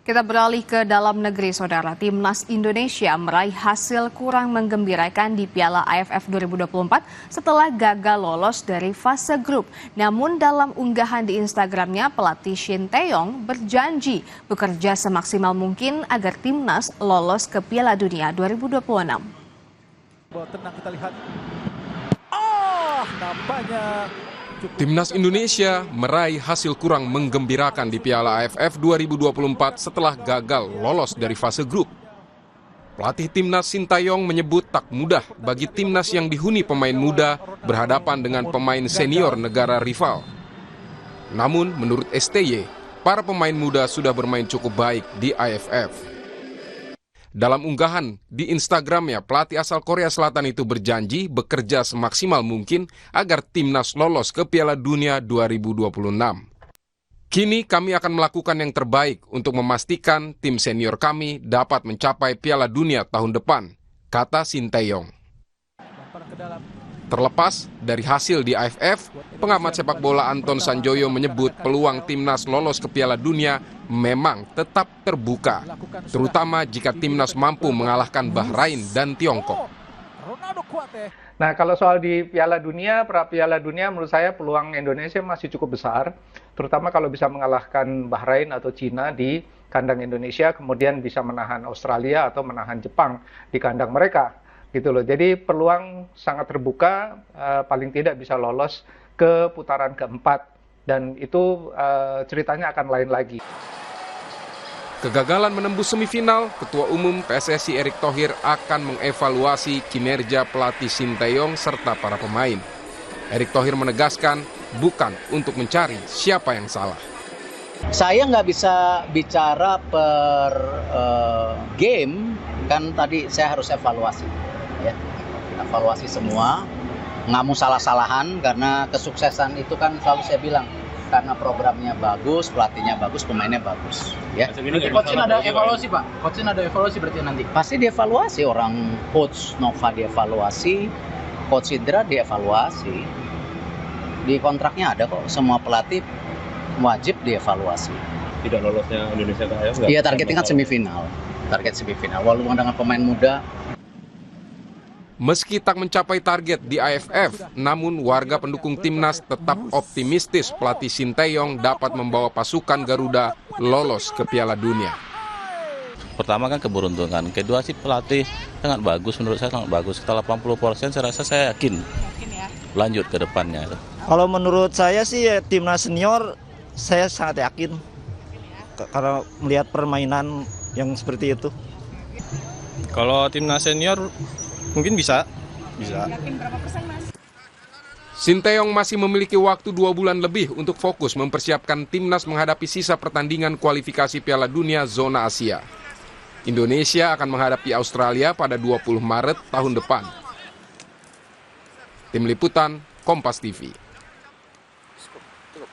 Kita beralih ke dalam negeri, Saudara. Timnas Indonesia meraih hasil kurang menggembirakan di Piala AFF 2024 setelah gagal lolos dari fase grup. Namun dalam unggahan di Instagramnya, pelatih Shin Tae-yong berjanji bekerja semaksimal mungkin agar timnas lolos ke Piala Dunia 2026. Tenang, kita lihat. Nampaknya Timnas Indonesia meraih hasil kurang menggembirakan di Piala AFF 2024 setelah gagal lolos dari fase grup. Pelatih timnas Shin Tae-yong menyebut tak mudah bagi timnas yang dihuni pemain muda berhadapan dengan pemain senior negara rival. Namun menurut STY, para pemain muda sudah bermain cukup baik di AFF. Dalam unggahan di Instagramnya, pelatih asal Korea Selatan itu berjanji bekerja semaksimal mungkin agar timnas lolos ke Piala Dunia 2026. Kini kami akan melakukan yang terbaik untuk memastikan tim senior kami dapat mencapai Piala Dunia tahun depan, kata Shin Tae-yong. Terlepas dari hasil di AFF, pengamat sepak bola Anton Sanjoyo menyebut peluang timnas lolos ke Piala Dunia memang tetap terbuka, terutama jika timnas mampu mengalahkan Bahrain dan Tiongkok. Nah, kalau soal di Piala Dunia, pra Piala Dunia menurut saya peluang Indonesia masih cukup besar, terutama kalau bisa mengalahkan Bahrain atau Cina di kandang Indonesia, kemudian bisa menahan Australia atau menahan Jepang di kandang mereka. Gitu loh. Jadi peluang sangat terbuka, paling tidak bisa lolos ke putaran keempat, dan itu ceritanya akan lain lagi. Kegagalan menembus semifinal, Ketua Umum PSSI Erick Thohir akan mengevaluasi kinerja pelatih Shin Tae-yong serta para pemain. Erick Thohir menegaskan bukan untuk mencari siapa yang salah. Saya nggak bisa bicara per game, kan tadi saya harus evaluasi. Ya, evaluasi semua, nggak mau salah-salahan karena kesuksesan itu kan selalu saya bilang karena programnya bagus, pelatihnya bagus, pemainnya bagus. Ya. Coachin ada evaluasi Pak? Coachin ada evaluasi berarti nanti? Pasti dievaluasi, orang coach Nova dievaluasi, coach Indra dievaluasi. Di kontraknya ada kok, semua pelatih wajib dievaluasi. Tidak lolosnya Indonesia ke AFF? Iya, targetnya kan semifinal. Target semifinal, walaupun dengan pemain muda. Meski tak mencapai target di AFF, namun warga pendukung timnas tetap optimistis pelatih Shin Tae-yong dapat membawa pasukan Garuda lolos ke Piala Dunia. Pertama kan keberuntungan, kedua sih pelatih sangat bagus, menurut saya sangat bagus. Setelah 80% saya rasa saya yakin lanjut ke depannya. Kalau menurut saya sih timnas senior saya sangat yakin karena melihat permainan yang seperti itu. Kalau timnas senior mungkin bisa. Yakin berapa persen, Mas? Shin Tae-yong masih memiliki waktu 2 bulan lebih untuk fokus mempersiapkan timnas menghadapi sisa pertandingan kualifikasi Piala Dunia zona Asia. Indonesia akan menghadapi Australia pada 20 Maret tahun depan. Tim Liputan, Kompas TV.